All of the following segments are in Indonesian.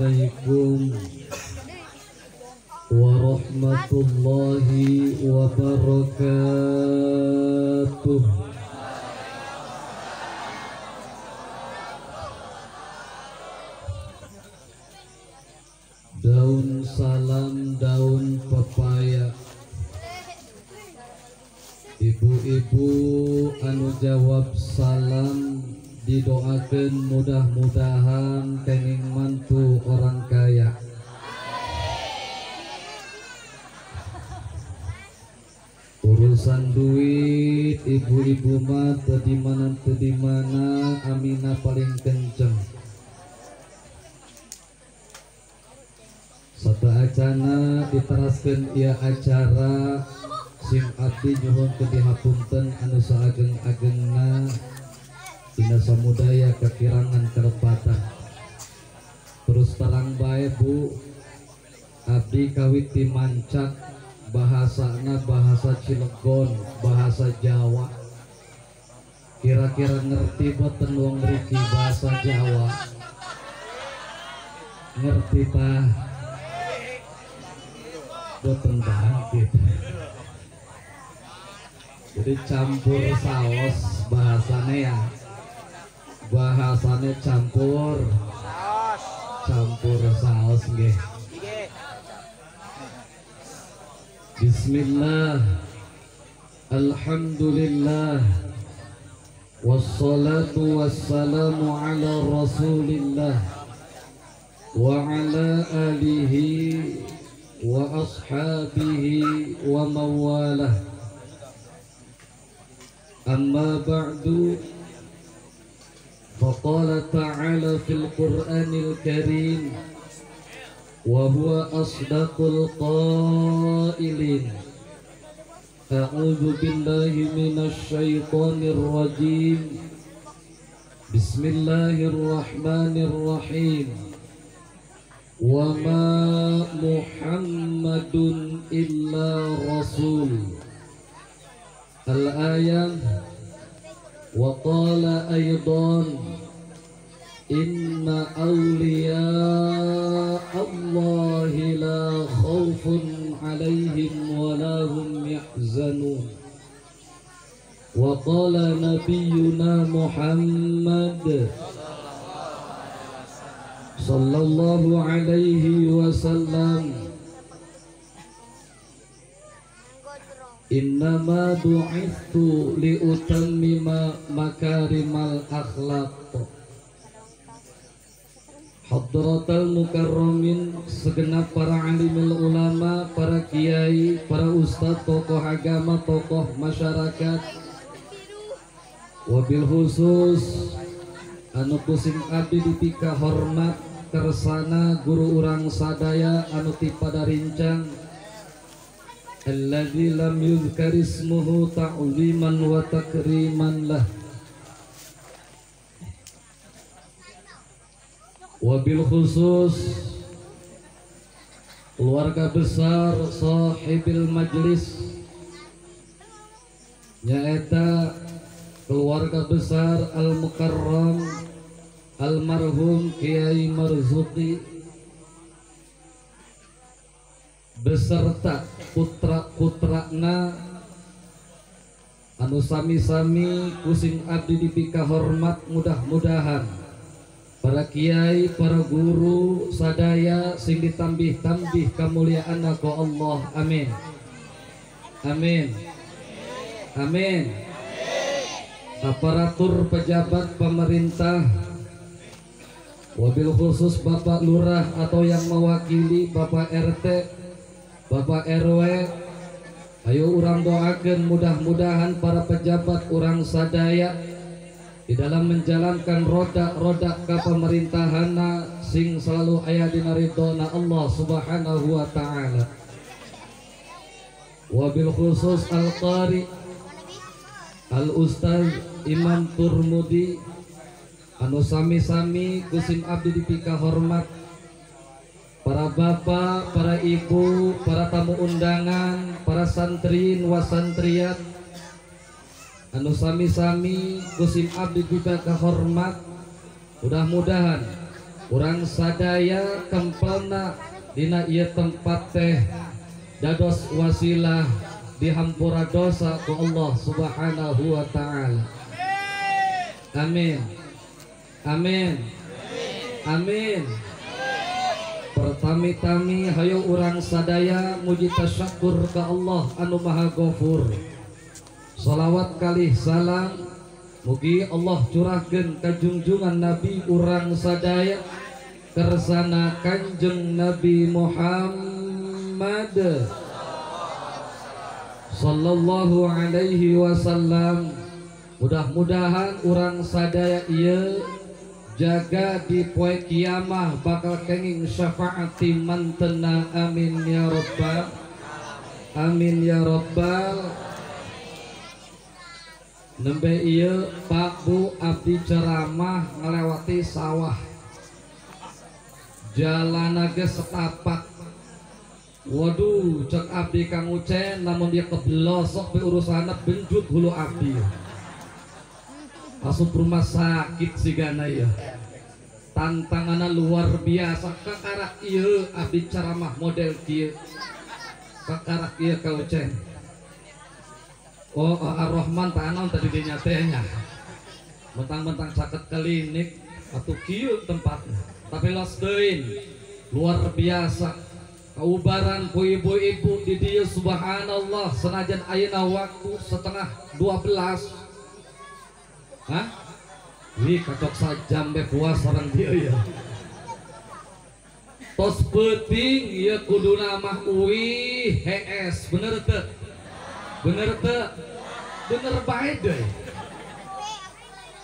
Assalamualaikum warahmatullahi wabarakatuh. Daun salam, daun pepaya. Ibu-ibu anu jawab salam didoakeun mudah-mudahan kenging mantu orang kaya. Urusan duit ibu-ibu mah teu di mana Aminah paling kenceng. Sateacana diteraskeun ieu acara sim abdi nyuhun ke dihapunten anu saageng-agengna dina samudaya kekirangan kerepatan. Terus terang bae Bu, abdi kawit ti Mancak, bahasana bahasa Cilegon, bahasa Jawa. Kira-kira ngerti boten wong mriki bahasa Jawa? Ngerti tah? Boten bangkit. Jadi campur saos bahasane ya. Bahasane campur saos nggih. Bismillah, alhamdulillah, wassalatu wassalamu ala rasulillah wa ala alihi wa ashabihi wa mawalah. Amma ba'du, faqala ta'ala fil Qur'anil Karim wa huwa asdaqul qailin. A'udzu billahi minasy syaithanir rajim. Bismillahirrahmanirrahim. Wa ma Muhammadun illa rasul. Al-ayah. Wa qala aydan inna awliya Allahi la khawfun alaihim wa la hum yahzanun. Wa qala nabiyyuna Muhammad sallallahu alaihi wasallam, innama du'ithu liutammima makarimal akhlaq. Hadratal mukarramin, segenap para alimul ulama, para kiai, para ustadz, tokoh agama, tokoh masyarakat, wabil khusus anu kusim abdi dipika hormat kersana guru urang sadaya anu ti padarincang, alladzi lam yuzkar ismuhu ta'ziman wa takriman lah. Wabil khusus keluarga besar sahibil majlis, nyaeta keluarga besar al-mukarram almarhum Kiai Marzuki beserta putra-putrana anu sami-sami kusim abdi dipika hormat, mudah-mudahan para kiai, para guru sadaya sing ditambih-tambih kamuliaan ku Allah. Amin. Amin. Amin. Aparatur pejabat pemerintah, wabil khusus Bapak Lurah atau yang mewakili Bapak RT, Bapak RW, ayo urang doakeun mudah-mudahan para pejabat urang sadaya di dalam menjalankan roda-roda kepemerintahanna sing selalu aya dina ridhona Allah Subhanahu wa taala. Wabil khusus al-qari al-ustaz Imam Turmudi anu sami-sami kusim abdi dipika hormat, para bapak, para ibu, para tamu undangan, para santrin wasantriat anu sami-sami kusim abdi dipika hormat, mudah-mudahan urang sadaya kempelna dina ieu tempat teh dados wasilah dihampura dosa ku Allah Subhanahu wa taala. Amin. Amin. Amin. Pertami-tami hayo urang sadaya muji tasyakur ka Allah anu Maha Ghafur. Salawat kalih salam mugi Allah curahkeun ka junjungan Nabi urang sadaya kersana Kanjeng Nabi Muhammad sallallahu alaihi wasallam. Mudah-mudahan urang sadaya ieu jaga di poe kiamah bakal kenging syafaati mantena. Amin ya rabbal amin ya rabbal. Nembe ieu Pak Bu abdi ceramah ngelewati sawah jalan geus setapak. Waduh cek abdi Kang Ucen namun dia keblosok be urusana benjut hulu abdi asup rumah sakit sigana ya. Tantanganna luar biasa kakarak ieu abdi ceramah model kieu kakarak ieu Kang Ucen. Oh Ar-Rahman tak anaon tadi dinya tehnya mentang-mentang caket klinik atau kieu tempatnya tapi los deui luar biasa kaubaran ku ibu-ibu di dieu subhanallah senajan ayeuna waktu setengah 12. Hah? Wih kacok sajam be puas orang dia ya. Tos penting ieu kuduna mah uih HS bener teu? Bener teu? Bener bae deui.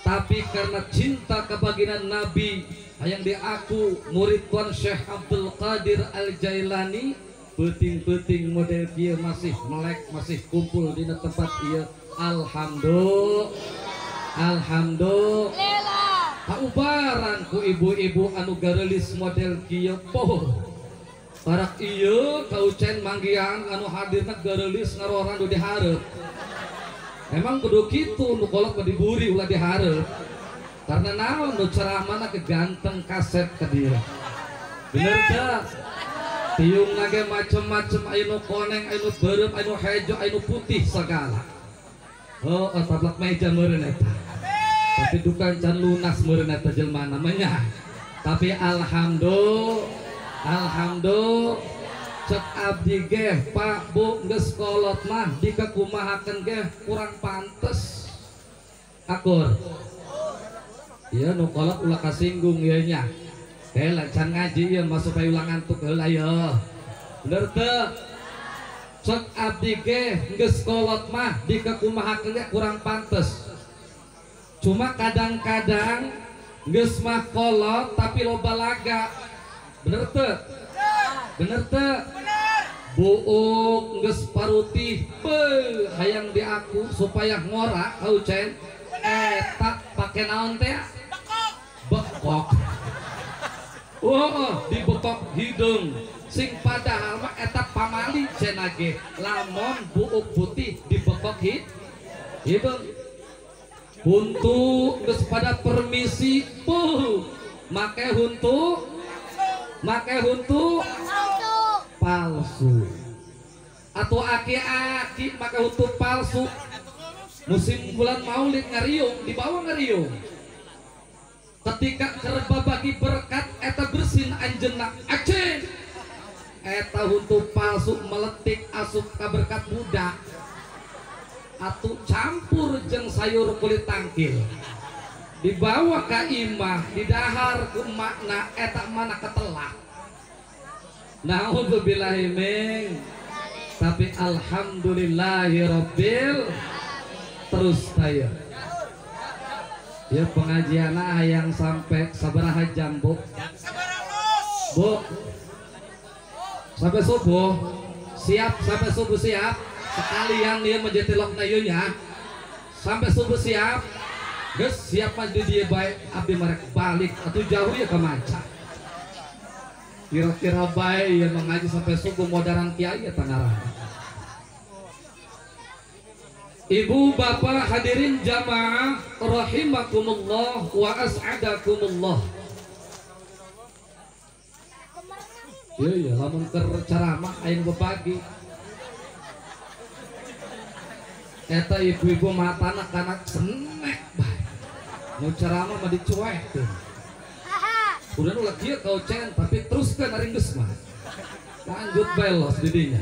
Tapi karena cinta kebagingan Nabi yang diaku murid Tuan Syekh Abdul Qadir Al-Jailani penting-penting model kieu masih melek masih kumpul di tempat ieu. Alhamdulillah. Alhamdulillah. Kaubaran ku ibu-ibu anu garelis model kieu poh. Parak ieu kaucen manggian anu hadirna garelis ngaroran nu dihareup. Emang kudu kitu nu kolot diburi ulah dihareup. Karena naon nu ceramana keganteng kaset ka dieu. Bener teu? Tiung nage macem-macem aya nu koneng, aya nu beureum, aya nu hejo, aya nu putih sagala. Oh, tablak meja meureun eta. Tapi dukan can lunas meureun eta jelema namanya. Tapi alhamdulillah cek abdi ge Pak Bu geus kolot mah dikakumahakeun ge kurang pantes. Akur. Ieu nu kolot ulah kasinggung ieu nya. Teh can ngaji ieu masuk supaya ulah ngantuk heula ieu. Bener teu? Cek abdi ge geus kolot mah dikakumahakeun ge kurang pantes. Cuma kadang-kadang geus mah kolot tapi loba laga. Bener teu? Bener teu? Buuk geus parutih beuh hayang diaku supaya ngora kaucen eta pake naon teh? Bekok. Oh, dibekok hidung. Sing padahal mah eta pamali cenage. Lamun buuk putih dibekok hidung. Huntu geus pada permisi make huntu palsu atau aki-aki make huntu palsu. Musim bulan Maulid ngariung dibawa ngariung ketika kerba bagi berkat eta bersin anjeunna aceh eta huntu palsu meletik asup ka berkat budak atuh campur jeung sayur kulit tangkil dibawa ka imah didahar ku makna eta mana ketelak. Naudzubillahi min. Tapi alhamdulillahirabbil terus taya ya pengajianna hayang sampai sabaraha jam Bu? Bu sampai subuh siap, sampai subuh siap sekalian dia menjadi lok nayunya sampai subuh siap geus siap maju dia baik abdi merek balik atau jauh ya ke manca kira-kira baik yang mengaji sampai subuh modaran kiai ya tanarang. Ibu bapak hadirin jamaah rahimakumullah wa as'adakumullah. Iya lamun keur ceramah aing bepagi eta ibu-ibu matana kana senek bae nu ceramah mah dicuekeun udah nu lagi kau cen tapi teruskan ari geus mah lanjut belos di dinya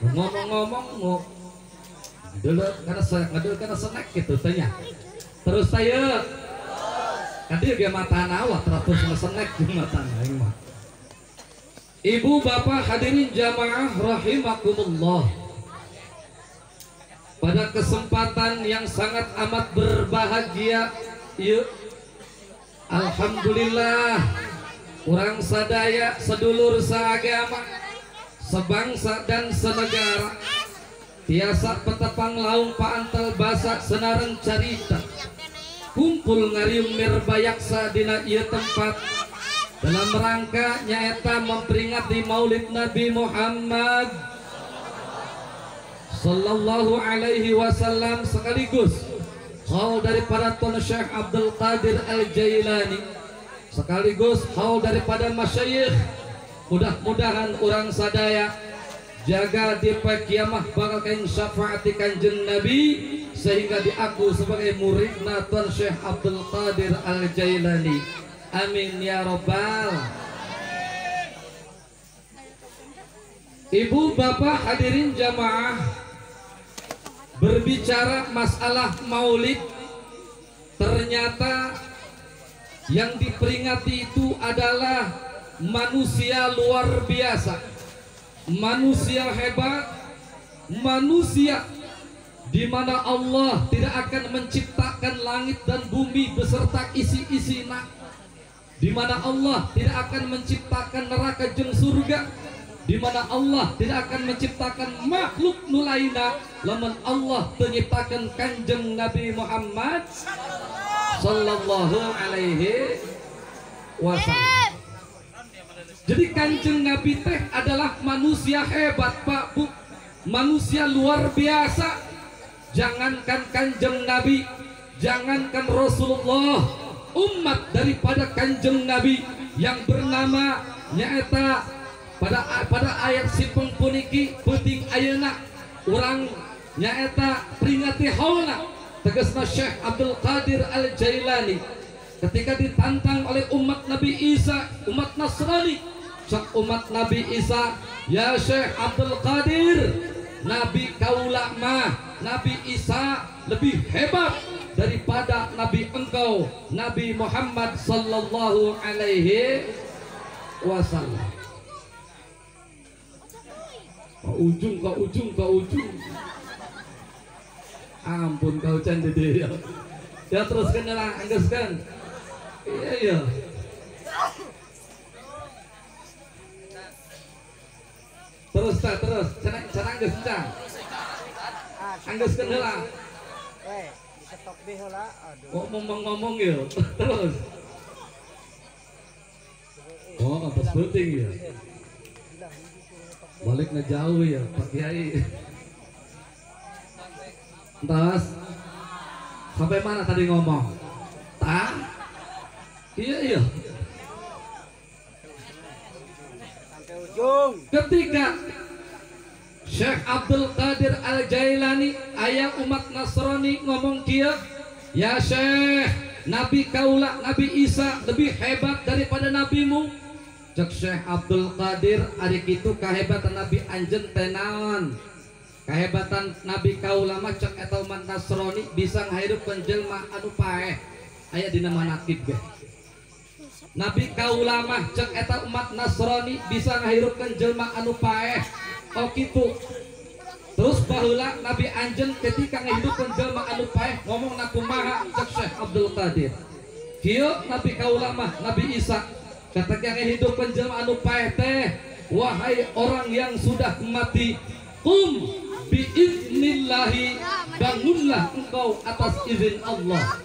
ngomong-ngomong mau deuleut kana senek kitu teh nya terus saya kadieu ge matana wah teratus senek jeung matana aing mah. Ibu bapak hadirin jamaah rahimakumullah, pada kesempatan yang sangat amat berbahagia ieu alhamdulillah urang sadaya sedulur saagama sebangsa dan senegara tiasa petepang laung paantel basa senareng carita kumpul ngariung mirbayaksa dina ieu tempat dalam rangka nyaeta memperingati Maulid Nabi Muhammad sallallahu alaihi wasallam, sekaligus haul daripada Tuan Syekh Abdul Qadir Al-Jailani, sekaligus haul daripada masyayikh. Mudah-mudahan orang sadaya jaga di kiamah bakal kain syafaati kanjeng Nabi sehingga diaku sebagai muridna Tuan Syekh Abdul Qadir Al-Jailani. Amin ya robbal. Ibu bapak hadirin jamaah, berbicara masalah maulid, ternyata yang diperingati itu adalah manusia luar biasa, manusia hebat, manusia di mana Allah tidak akan menciptakan langit dan bumi beserta isi-isina, di mana Allah tidak akan menciptakan neraka jeung surga, di mana Allah tidak akan menciptakan makhluk nulaina lamun Allah menciptakan kanjeng Nabi Muhammad sallallahu alaihi wasallam. Jadi kanjeng Nabi teh adalah manusia hebat Pak Bu, manusia luar biasa. Jangankan kanjeng Nabi, jangankan Rasulullah, umat daripada kanjeng Nabi yang bernama nyaeta pada ayat sipeng puniki penting ayeuna urang nyaeta peringati haulna tegasna Syekh Abdul Qadir Al-Jailani ketika ditantang oleh umat Nabi Isa, umat Nasrani. Cak umat Nabi Isa, ya Syekh Abdul Qadir, Nabi kaula mah Nabi Isa lebih hebat daripada Nabi engkau Nabi Muhammad sallallahu alaihi wasallam. Ke ujung. Ampun kau can dede ya. Ya teruskan lah, anggeskan. Iya. Terus. Cenah angges can. Anggeskan heula. Weh, disetok deh heula. Aduh. Ngomong ya. Terus. Oh, atas penting ya. Baliknya jauh ya Pak Kiai. Entas sampai mana tadi ngomong? Iya. Sampai ujung. Ketika Syekh Abdul Qadir Al-Jailani aya umat Nasrani ngomong kieu, ya Syekh, Nabi kaula Nabi Isa lebih hebat daripada nabimu. Cek Syekh Abdul Qadir ari kitu kahebatan Nabi anjeun teh naon? Kahebatan Nabi kaula mah cek eta umat Nasrani bisa ngahirupkeun jelema anu paeh aya dina manaqib ge. Nabi kaula mah cek eta umat Nasrani bisa ngahirupkeun jelema anu paeh. Oh kitu. Terus baheula Nabi anjeun ketika ngahidupkeun jelema anu paeh ngomongna kumaha cek Syekh Abdul Qadir. Kieu Nabi kaula mah Nabi Isa ketika ngahidupkeun jelema anu paeh teh, wahai orang yang sudah mati, qum biiznillahi, bangunlah engkau atas izin Allah.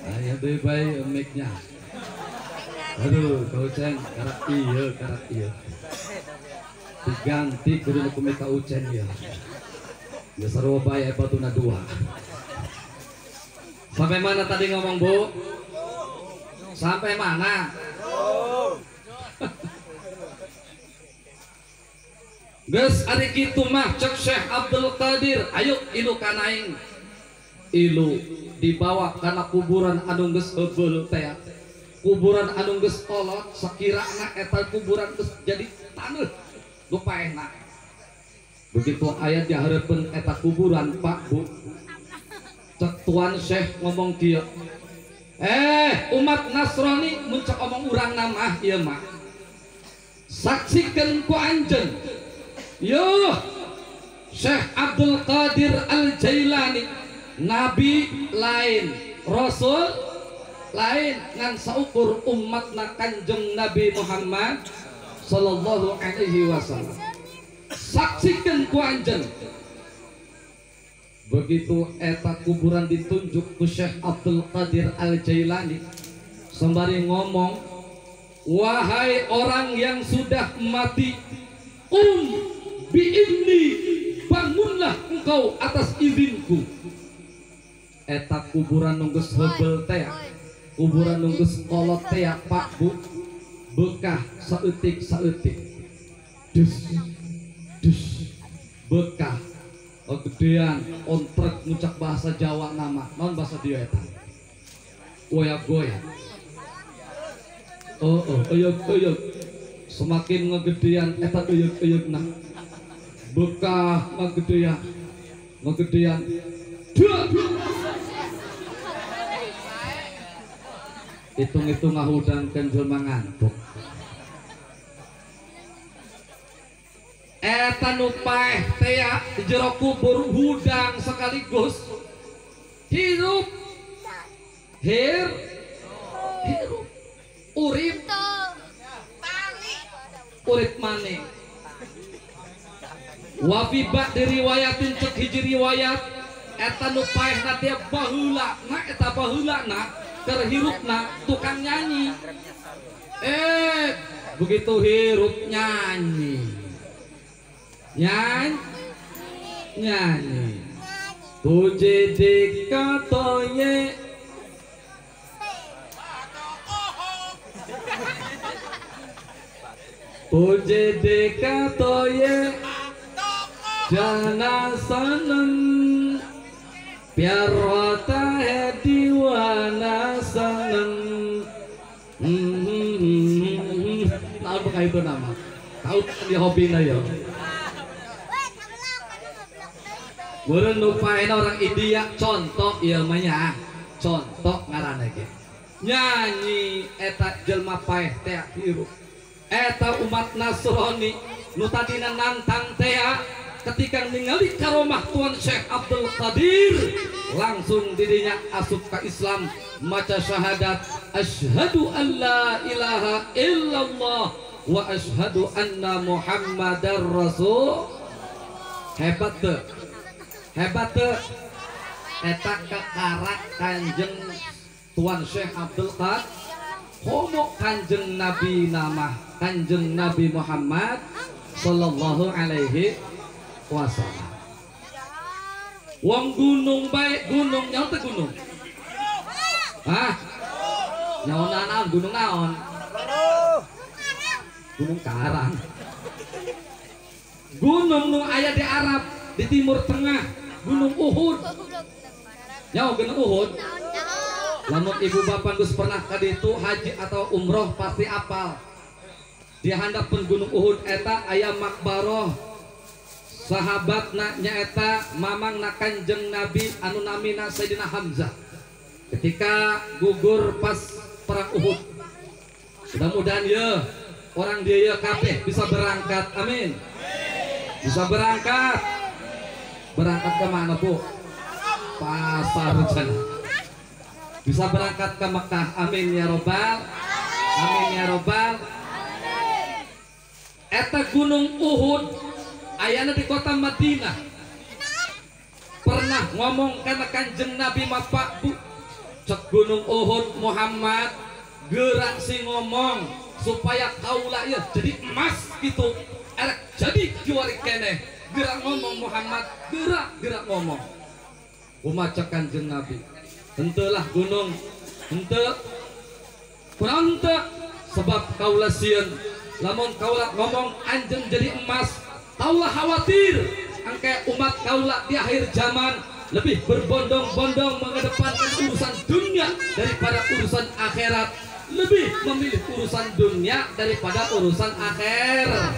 Aya deui bae mic-nya. Aduh, kau Ucen, karak iya. Diganti kudu ku mika Ucen ya. Ya sarua bae batuna dua. Sampai mana tadi ngomong, Bu? Sampai mana? Geus ari kitu mah cek Syekh Abdul Qadir, ayo ilu kanaing. Ilu dibawa kana kuburan anu geus heubeul teh. Kuburan anu geus kolot sakirana eta kuburan geus jadi taneuh nu paehna. Begitu aya dihareupeun eta kuburan, Pak, Bu. Cek tuan Syekh ngomong kieu. Umat Nasrani mun cek omong urang nama ieu mah. Saksikeun ku anjeun. Yo, Syekh Abdul Qadir Al-Jailani, nabi lain, rasul lain, ngan saukur umatna Kanjeng Nabi Muhammad sallallahu alaihi wasallam. Saksikeun ku anjeun. Begitu eta kuburan ditunjuk ku Syekh Abdul Qadir Al-Jailani, sembari ngomong, wahai orang yang sudah mati, bi'idni, bangunlah engkau atas izinku. Eta kuburan nunggus heubeul teh, kuburan nunggus kolot teh, Pak, Bu, bekah saeutik dus bekah gedean ontrek ngucak bahasa Jawa nama non bahasa dia eta goyak eyuk semakin ngegedean eta eyuk nah bekah ngegedean hitung ngahudangkeun jelema ngantuk. Eta nu paeh teh di jero kubur hudang sekaligus hirup urip maneh. Wabibak diriwayatin cek hiji riwayat eta nu paehna teh baheulana eta baheulana keur hirupna tukang nyanyi. Begitu hirup nyanyi tuje dikatoye jana saneng piarota hediwana saneng. Tahu bukan itu nama? Tahu di hobinya ya. Meureun nu paehna orang India contoh ieu mah nya. Contoh ngaranna ge. Nyanyi eta jelema paeh teh hirup. Eta umat Nasrani nu tadina nantang teh ketika ningali karomah Tuan Syekh Abdul Qadir langsung didinya asup ka Islam maca syahadat asyhadu an la ilaha illallah wa asyhadu anna Muhammadar Rasul. Hebat teu eta kekarak Kanjeng Tuan Syekh Abdul Qadir homo Kanjeng Nabi nama Kanjeng Nabi Muhammad sallallahu alaihi wasallam. Wong gunung bae gunung nyaon teh gunung. Nyaon naon gunung naon? Gunung Karang. Gunung nu aya di Arab di Timur Tengah. Gunung Uhud. Nyaho gunung Uhud. Lamun ibu bapak geus pernah ka ditu haji atau umroh pasti apal. Di handapkeun gunung Uhud eta aya makbaroh sahabatna nyaeta mamangna Kanjeng Nabi anu namina Sayyidina Hamzah. Ketika gugur pas perang Uhud. Mudah-mudahan ya orang dia ya kabeh bisa berangkat. Amin. Bisa berangkat. Berangkat ke mana, Bu? Pasar Rencana. Bisa berangkat ke Mekah. Amin ya robbal. Amin ya robbal. Eta gunung Uhud ayana di kota Madinah. Pernah ngomong karena Kanjeng Nabi Pak Bu cek Gunung Uhud Muhammad gerak si ngomong supaya kaulah ya jadi emas gitu erek jadi juari keneh gerak ngomong Muhammad gerak ngomong umaca Kanjeng Nabi entelah gunung ente kurang ente sebab kaulah sieun lamun kaulah ngomong anjing jadi emas kaulah khawatir angke umat kaulah di akhir zaman lebih berbondong-bondong mengedepankan urusan dunia daripada urusan akhirat, lebih memilih urusan dunia daripada urusan akhirat.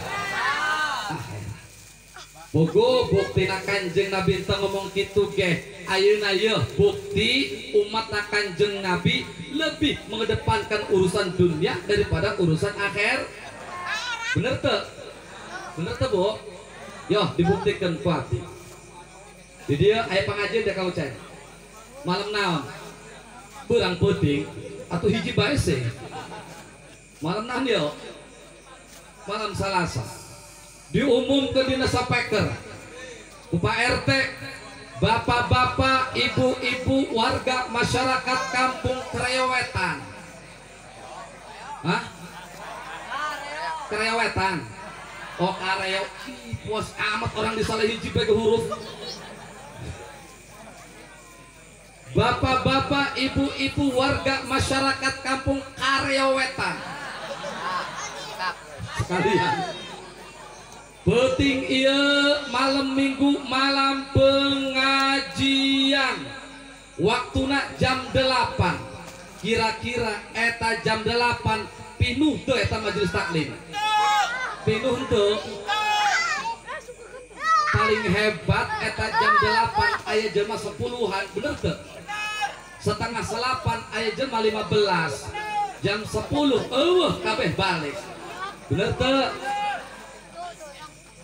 Bogo bukti Kanjeng Nabi teu ngomong kitu ge. Ayeuna yeuh bukti umat Kanjeng Nabi lebih mengedepankan urusan dunia daripada urusan akhir. Bener teu? Bener teu, Bu? Yo dibuktikan ku ati. Di dia aya pangajian da kaucan. Malam naon? Beurang peuting atuh hiji bae sih. Malam naon yo? Malam Salasa. Diumumkan dina sapeker ku Pak RT, bapak-bapak, ibu-ibu, warga masyarakat kampung Krewetan. Hah? Krewetan. Oh kareo, puas amat orang disalah hiji bae huruf. Bapak-bapak, ibu-ibu, warga masyarakat kampung Krewetan. Sekalian. Penting iya malam minggu malam pengajian waktuna jam 8 kira-kira eta jam 8 pinuh tuh eta majelis taklim pinuh tuh paling hebat eta jam 8 aya jam 10-an bener tuh setengah 8 aya jam 15 jam 10 kabeh balik bener tuh.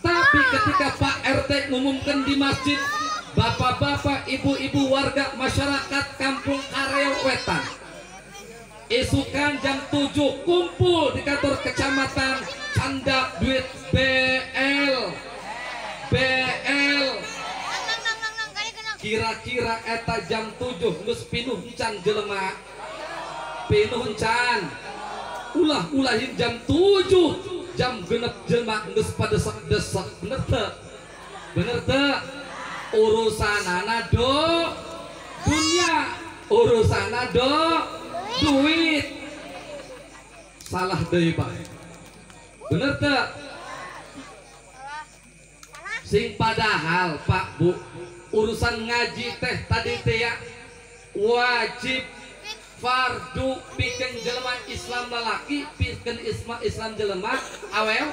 Tapi ketika Pak RT ngumumkan di masjid, bapak-bapak, ibu-ibu, warga masyarakat kampung Krewetan, isukan jam 7 kumpul di kantor kecamatan Canda duit BL kira-kira eta jam 7 geus pinuh encan jelema pinuh encan ulah-ulahin jam 7 jam genep jelma geus padesak-desak bener teu urusanana do dunia urusanana do duit salah deui Pak bener teu sing padahal Pak Bu urusan ngaji teh tadi teh ya wajib fardu pikeun jelema Islam lalaki pikeun Islam jelema awel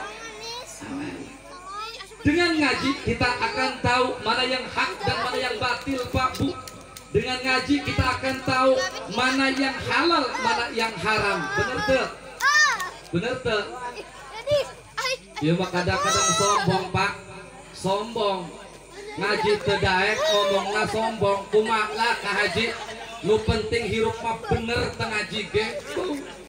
dengan ngaji kita akan tahu mana yang hak dan mana yang batil Pak Bu dengan ngaji kita akan tahu mana yang halal mana yang haram bener teu ya mah kadang-kadang sombong Pak sombong ngaji teu daek ngomongna sombong kumaha lah ka haji lu penting hirup mah bener tengah jige